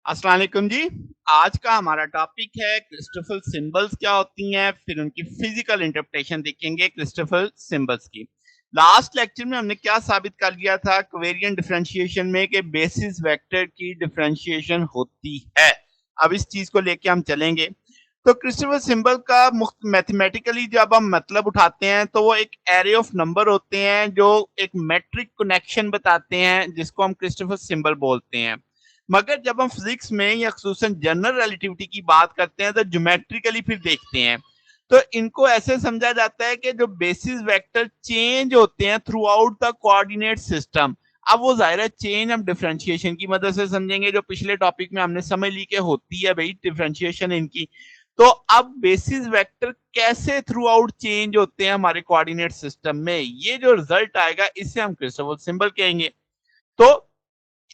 अस्सलाम वालेकुम जी। आज का हमारा टॉपिक है क्रिस्टोफल सिंबल्स क्या होती हैं, फिर उनकी फिजिकल इंटरप्रिटेशन देखेंगे क्रिस्टोफल सिंबल्स की। लास्ट लेक्चर में हमने क्या साबित कर लिया था कोवेरिएंट डिफरेंशिएशन में कि बेसिस वेक्टर की डिफरेंशिएशन होती है। अब इस चीज को लेके हम चलेंगे। तो क्रिस्टोफल सिंबल का मैथमेटिकली जब हम मतलब उठाते हैं तो वो एक एरे ऑफ नंबर होते हैं जो एक मेट्रिक कनेक्शन बताते हैं जिसको हम क्रिस्टोफल सिंबल बोलते हैं। मगर जब हम फिजिक्स में या खसूसन जनरल रिलेटिविटी की बात करते हैं तो ज्योमेट्रिकली फिर देखते हैं। तो इनको ऐसे समझा जाता है कि जो बेसिस वेक्टर चेंज होते हैं through out the coordinate system. अब वो जाहिर है चेंज हम डिफरेंशिएशन की मदद से समझेंगे, जो पिछले टॉपिक में हमने समझ ली कि होती है भाई डिफरेंशिएशन इनकी। तो अब बेसिस वेक्टर कैसे थ्रू आउट चेंज होते हैं हमारे कोऑर्डिनेट सिस्टम में, ये जो रिजल्ट आएगा इसे हम क्रिस्टोफल सिंबल कहेंगे। तो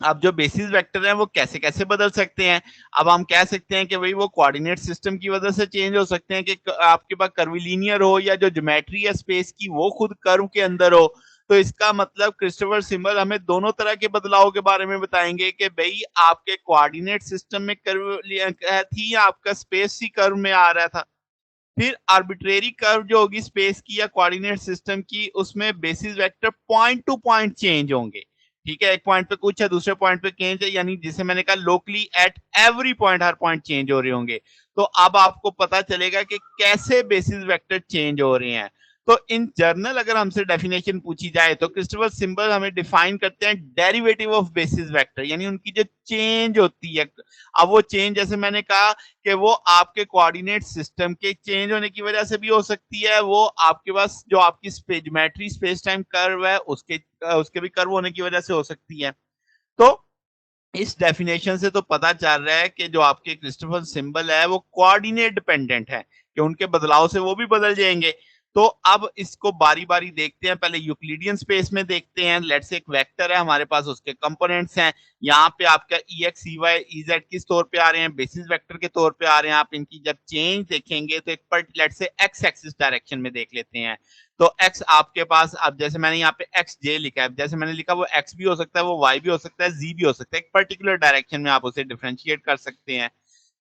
अब जो बेसिस वेक्टर हैं वो कैसे-कैसे बदल सकते हैं? अब हम कह सकते हैं कि भई वो कोऑर्डिनेट सिस्टम की वजह से चेंज हो सकते हैं कि आपके पास कर्विलिनियर हो या जो ज्योमेट्री है स्पेस की वो खुद कर्व के अंदर हो। तो इसका मतलब क्रिस्टोफर सिंबल हमें दोनों तरह के बदलाव के बारे में बताएँगे कि भई आपके कोऑर्डिनेट सिस्टम में कर्व थी या आपका स्पेस ही कर्व में आ रहा था। फिर आर्बिट्रेरी कर्व जो होगी स्पेस की या कोऑर्डिनेट सिस्टम की, उसमें basis vector point two point change होंगे। ठीक है, एक पॉइंट पे कुछ है, दूसरे पॉइंट पे चेंज है, यानी जिसे मैंने कहा locally at every point her point change हो रहे होंगे। तो अब आपको पता चलेगा कि कैसे बेसिस वेक्टर चेंज हो रहे हैं। तो इन जर्नल अगर हमसे डेफिनेशन पूछी जाए तो क्रिस्टोफर सिंबल हमें डिफाइन करते हैं डेरिवेटिव ऑफ बेसिस वेक्टर, यानी उनकी जो चेंज होती है। अब वो चेंज जैसे मैंने कहा कि वो आपके कोऑर्डिनेट सिस्टम के चेंज होने की वजह से भी हो सकती है, वो आपके पास जो आपकी ज्योमेट्री स्पेस टाइम कर्व है उसके भी कर्व होने की वजह से हो सकती है। तो इस डेफिनेशन से तो पता चल रहा है कि जो आपके क्रिस्टोफर सिंबल है वो कोऑर्डिनेट डिपेंडेंट है, कि उनके बदलाव से वो भी बदल जाएंगे। तो अब इसको बारी बारी देखते हैं। पहले यूक्लिडियन स्पेस में देखते हैं। लेट्स से एक वेक्टर है हमारे पास, उसके कंपोनेंट्स हैं। यहाँ पे आपका e x e y e z किस तौर पे आ रहे हैं, बेसिस वेक्टर के तौर पे आ रहे हैं। आप इनकी जब चेंज देखेंगे तो एक पर let's say x axis direction में देख लेते हैं। तो x आपके पास, अब जैसे मैंने यहाँ पे एक्स जे लिखा है, जैसे मैंने लिखा वो x भी हो सकता है, वो y भी हो सकता है, z भी हो सकता है। एक पर्टिकुलर डायरेक्शन में आप उसे डिफरेंशिएट कर सकते हैं।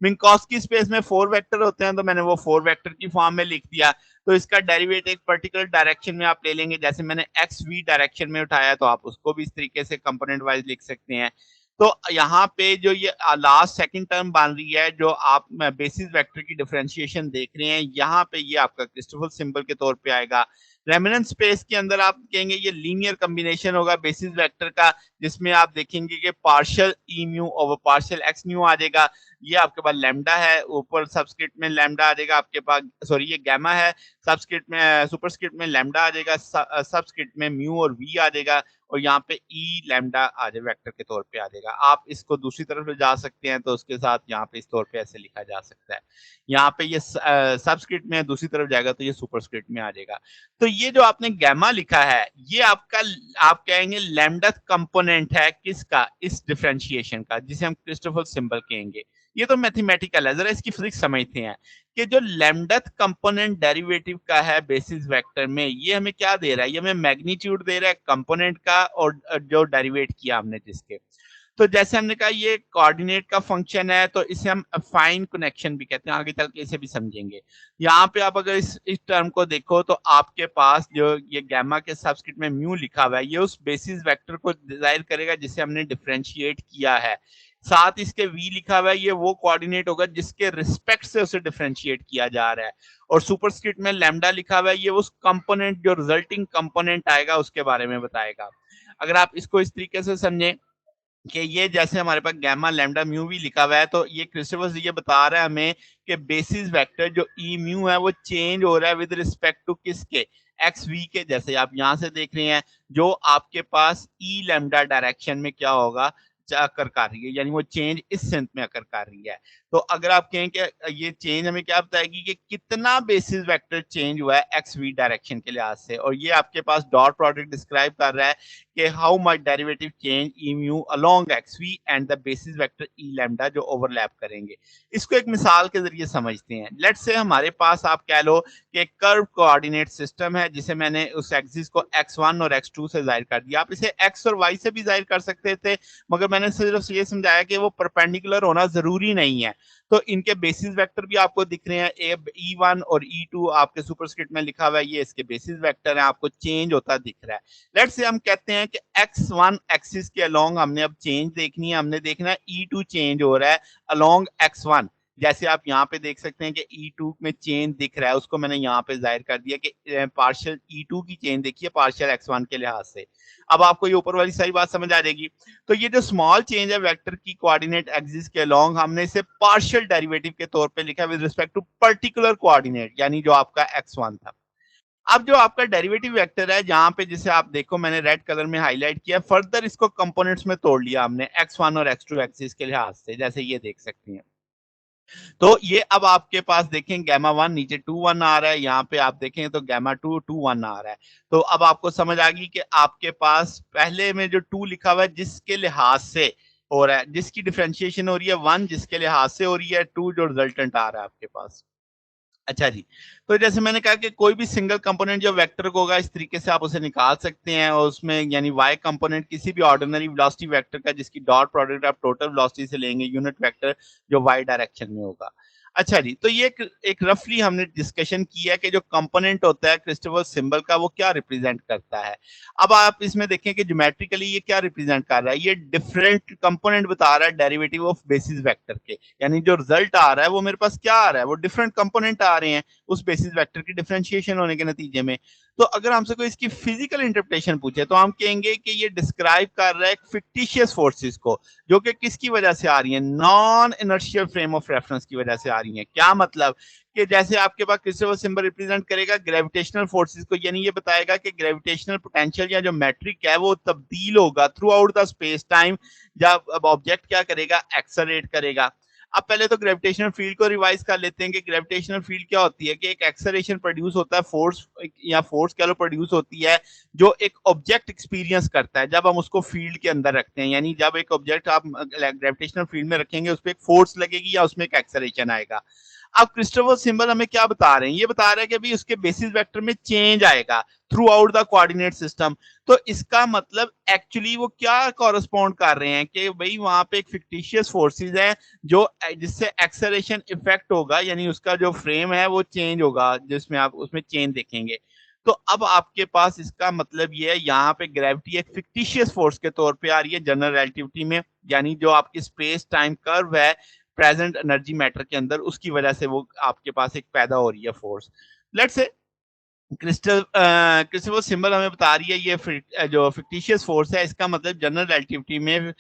मिन्कॉस्की स्पेस में 4 वेक्टर होते हैं, तो मैंने वो 4 वेक्टर की फॉर्म में लिख दिया। तो इसका डेरिवेटिव एक पर्टिकुलर डायरेक्शन में आप ले लेंगे, जैसे मैंने एक्स वी डायरेक्शन में उठाया तो आप उसको भी इस तरीके से कंपोनेंट वाइज लिख सकते हैं। तो यहाँ पे जो ये लास्ट सेकंड टर्म बन रही है, जो आप बेसिस वेक्टर की डिफरेंशिएशन देख रहे हैं, यहाँ पे ये आपका क्रिस्टोफर सिंबल के तौर पे आएगा। रेमिनेंट स्पेस के अंदर आप कहेंगे ये लीनियर कॉम्बिनेशन होगा बेसिस वेक्टर का, जिसमें आप देखेंगे कि partial e mu over partial x mu आ जाएगा। ये आपके पास लैम्डा है, ऊपर सबस्क्रिप्ट में लैम्डा आ जाएगा आपके पास, सॉरी ये गैमा है, सबस्क्रिप्ट में सुपरस्क्रिप्ट में लैम्डा आ जाएगा, सबस्क्रिप्ट में म्यू और वी आ जाएगा, और यहाँ पे ई लैम्डा आ जाए वेक्टर के तौर पे आ जाएगा। आप इसको दूसरी तरफ ले जा सकते हैं तो उसके साथ यहाँ पे इस तौर पे ऐसे लिखा जा सकता है। यहाँ पे ये सबस्क्रिप्ट में दूसरी तरफ जाएगा तो ये सुपरस्क्रिप्ट में आ जाएगा। तो ये जो आपने गैमा लिखा है, ये आपका आप कहेंगे लैम्डा कंपोनेंट है किसका, इस डिफरेंशिएशन का, जिसे हम क्रिस्टोफर सिंबल कहेंगे। ये तो मैथमेटिकल है, जरा इसकी फिजिक्स समझते हैं कि जो लैम्डा कंपोनेंट डेरिवेटिव का है बेसिस वेक्टर में, ये हमें क्या दे रहा है, ये हमें मैग्नीट्यूड दे रहा है कंपोनेंट का, और जो डेरिवेट किया हमने जिसके। तो जैसे हमने कहा ये कोऑर्डिनेट का फंक्शन है, तो इसे हम अफाइन कनेक्शन भी कहते हैं, आगे चल के इसे भी समझेंगे। यहाँ पे आप अगर इस टर्म को देखो तो आपके पास जो ये गैमा के सबस्क्रिप्ट में म्यू लिखा हुआ है, ये उस बेसिस वेक्टर को जाहिर करेगा जिसे हमने डिफरेंशिएट किया है। साथ इसके v लिखा हुआ है, ये वो कोऑर्डिनेट होगा जिसके रिस्पेक्ट से उसे डिफरेंशिएट किया जा रहा है। और सुपरस्क्रिप्ट में लैम्डा लिखा हुआ है, ये उस कंपोनेंट जो रिजल्टिंग कंपोनेंट आएगा उसके बारे में बताएगा। अगर आप इसको इस तरीके से समझें कि ये जैसे हमारे पास गैमा लैम्डा म्यू भी लिखा हुआ है, तो ये क्रिस्टोफर ये बता रहा है हमें कि बेसिस वेक्टर जो ई म्यू है वो चेंज हो रहा है विद रिस्पेक्ट टू किसके, एक्स वी के। जैसे आप यहाँ से देख रहे हैं जो आपके पास ई लैम्डा डायरेक्शन में क्या होगा, अकर कर रही है, यानी वो चेंज इस सेंस में अकर कर रही है। तो अगर आप कहें कि ये चेंज हमें क्या बताएगी कि कितना बेसिस वेक्टर चेंज हुआ है एक्स वी डायरेक्शन के लिहाज से, और ये आपके पास डॉट प्रोडक्ट डिस्क्राइब कर रहा है कि how much derivative change E mu along X V and the basis vector E lambda जो ओवरलैप करेंगे। इसको एक मिसाल के जरिए समझते हैं। लेट्स से हमारे पास आप कह लो कि कर्व कोऑर्डिनेट सिस्टम है जिसे मैंने उस एक्सिस को x1 और x2 से जाहिर कर दिया। आप इसे x और y से भी जाहिर कर सकते थे, मगर मैंने सिर्फ ये समझाया कि वो परपेंडिकुलर होना जरूरी नहीं है। तो इनके बेसिस वेक्टर भी आपको दिख रहे हैं, E1 और E2 आपके सुपरस्क्रिप्ट में लिखा हुआ है, ये इसके बेसिस वेक्टर है, आपको चेंज होता दिख रहा है। लेट्स से हम कहते हैं कि x1 एक्सिस के अलोंग हमने अब चेंज देखनी है, हमने देखना है E2 चेंज हो रहा है अलोंग x1। जैसे आप यहाँ पे देख सकते हैं कि E2 में चेंज दिख रहा है, उसको मैंने यहाँ पे जाहिर कर दिया कि पार्शियल E2 की चेंज देखिए पार्शियल x1 के लिहाज से। अब आपको ये ऊपर वाली सारी बात समझ आ जाएगी। तो ये जो स्मॉल चेंज है वेक्टर की कोऑर्डिनेट एक्सिस के अलोंग, हमने इसे पार्शियल डेरिवेटिव के तौर पे लिखा with respect to particular coordinate, यानी जो आपका x1 था। अब जो आपका डेरिवेटिव वेक्टर है जहां पे, जिसे आप देखो मैंने रेड कलर में हाईलाइट किया, फर्दर इसको कंपोनेंट्स में तोड़ लिया हमने x1 और x2 एक्सिस के लिहाज से, जैसे ये देख सकते हैं। तो ये अब आपके पास देखें गामा 1 नीचे 2 1 आ रहा है, यहाँ पे आप देखें तो गामा 2 2 1 आ रहा है। तो अब आपको समझ आ गई कि आपके पास पहले में जो 2 लिखा हुआ है जिसके लिहाज से हो रहा है, जिसकी डिफरेंशिएशन हो रही है 1 जिसके लिहाज से हो रही है, 2 जो रिजल्टेंट आ रहा है आपके पास। अच्छा जी, तो जैसे मैंने कहा कि कोई भी सिंगल कंपोनेंट जो वेक्टर को होगा इस तरीके से आप उसे निकाल सकते हैं, और उसमें यानी y कंपोनेंट किसी भी ऑर्डिनरी वेलोसिटी वेक्टर का जिसकी डॉट प्रोडक्ट आप टोटल वेलोसिटी से लेंगे, यूनिट वेक्टर जो y डायरेक्शन में होगा। अच्छा जी, तो ये एक रफली हमने डिस्कशन किया कि जो कंपोनेंट होता है क्रिस्टोफर सिंबल का वो क्या रिप्रेजेंट करता है। अब आप इसमें देखें कि ज्योमेट्रिकली ये क्या रिप्रेजेंट कर रहा है, ये डिफरेंट कंपोनेंट बता रहा है डेरिवेटिव ऑफ बेसिस वेक्टर के, यानी जो रिजल्ट आ रहा है वो मेरे पास क्या आ रहा है, वो डिफरेंट कंपोनेंट आ रहे हैं उस बेसिस वेक्टर की डिफरेंशिएशन होने के नतीजे में। तो अगर हमसे कोई इसकी फिजिकल इंटरप्रिटेशन पूछे तो हम कहेंगे कि ये डिस्क्राइब कर रहा है फिक्टिशियस फोर्सेस को, जो कि किसकी वजह से आ रही है, non inertial frame of reference की वजह से आ रही है। क्या मतलब कि जैसे आपके पास क्रिस्टोफर सिंबल रिप्रेजेंट करेगा ग्रेविटेशनल फोर्सेस को, यानी ये बताएगा कि ग्रेविटेशनल पोटेंशियल या जो मैट्रिक है वो तब्दील होगा through out the space time, जब ऑब्जेक्ट क्या करेगा, एक्सेलरेट करेगा। अब पहले तो ग्रेविटेशनल फील्ड को रिवाइज कर लेते हैं कि ग्रेविटेशनल फील्ड क्या होती है, कि एक एक्सेलरेशन प्रोड्यूस होता है, फोर्स या फोर्स कह लो प्रोड्यूस होती है जो एक ऑब्जेक्ट एक्सपीरियंस करता है जब हम उसको फील्ड के अंदर रखते हैं, यानी जब एक ऑब्जेक्ट आप ग्रेविटेशनल फील्ड में रखेंगे उस पर एक फोर्स लगेगी या उसमें एक एक्सेलरेशन आएगा। अब क्रिस्टोफर सिंबल हमें क्या बता रहे हैं, ये बता रहे हैं कि भाई उसके बेसिस वेक्टर में चेंज आएगा through out the coordinate system. तो इसका मतलब एक्चुअली वो क्या कॉरेस्पॉन्ड कर रहे हैं कि भाई वहां पे एक फिक्टिशियस फोर्सेस है जो जिससे एक्सेलरेशन इफेक्ट होगा, यानी उसका जो फ्रेम है वो चेंज होगा, जिसमें आप उसमें चेंज देखेंगे। तो अब आपके पास इसका मतलब ये है, यहाँ पे ग्रेविटी एक फिक्टिशियस फोर्स के तौर पे आ रही है जनरल रिलेटिविटी में, यानी जो आपकी स्पेस टाइम कर्व है प्रेजेंट एनर्जी मैटर के अंदर, उसकी वजह से वो आपके पास एक पैदा हो रही है force. Let's say Christopher symbol हमें बता रही है ये जो फिक्टिशियस फोर्स है, इसका मतलब जनरल रिलेटिविटी में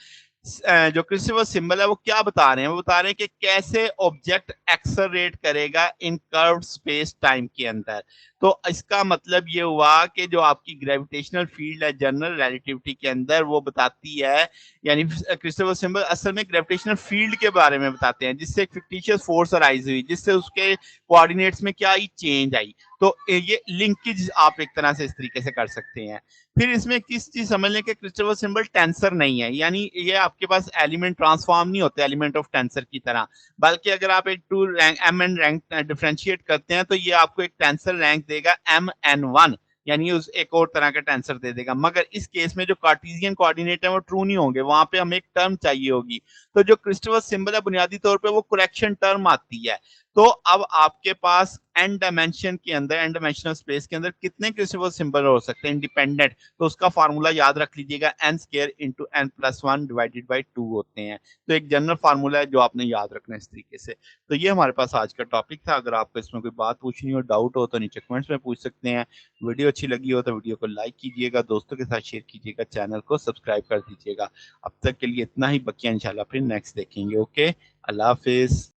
जो क्रिस्टोफर सिंबल है वो क्या बता रहे हैं, वो बता रहे हैं कि कैसे ऑब्जेक्ट एक्सेलरेट करेगा इन कर्व्ड स्पेस टाइम के अंदर। तो इसका मतलब ये हुआ कि जो आपकी ग्रेविटेशनल फील्ड है जनरल रिलेटिविटी के अंदर वो बताती है, यानी क्रिस्टोफर सिंबल असल में ग्रेविटेशनल फील्ड के बारे में बताते हैं जिससे एक फिक्टिशियस फोर्स अराइज हुई, जिससे उसके कोऑर्डिनेट्स में क्या आई, चेंज आई। तो ये लिंकेज आप एक तरह से इस तरीके से कर सकते हैं। फिर इसमें किस चीज समझ लें कि क्रिस्टोफर सिंबल टेंसर नहीं है, यानी ये आपके पास एलिमेंट ट्रांसफॉर्म नहीं होते एलिमेंट ऑफ टेंसर की तरह, बल्कि अगर आप एक two rank M N rank differentiate करते हैं तो ये आपको एक टेंसर रैंक देगा MN1, यानी उस एक और तरह का टेंसर दे देगा। मगर इस केस में जो कार्टेशियन कोऑर्डिनेट है वो ट्रू नहीं होंगे, वहां पे हमें एक टर्म चाहिए होगी। तो जो क्रिस्टोफर सिंबल है बुनियादी तौर पे वो करेक्शन टर्म आती है। तो अब आपके पास एन डायमेंशन के अंदर, एन डायमेंशनल स्पेस के अंदर कितने क्रिस्टोफर सिंबल हो सकते हैं इंडिपेंडेंट, तो उसका फार्मूला याद रख लीजिएगा, n square into n+1 divided by 2 होते हैं। तो एक जनरल फार्मूला है जो आपने याद रखना है इस तरीके से। तो ये हमारे पास आज का टॉपिक था। अगर आपको इसमें कोई बात पूछनी हो, डाउट हो तो नीचे कमेंट्स में पूछ सकते हैं। वीडियो अच्छी लगी हो तो वीडियो को लाइक कीजिएगा, दोस्तों के साथ शेयर कीजिएगा, चैनल को सब्सक्राइब कर दीजिएगा। अब तक के लिए इतना ही, बकिया इंशाल्लाह फिर नेक्स्ट देखेंगे। ओके, अल्लाह हाफिज।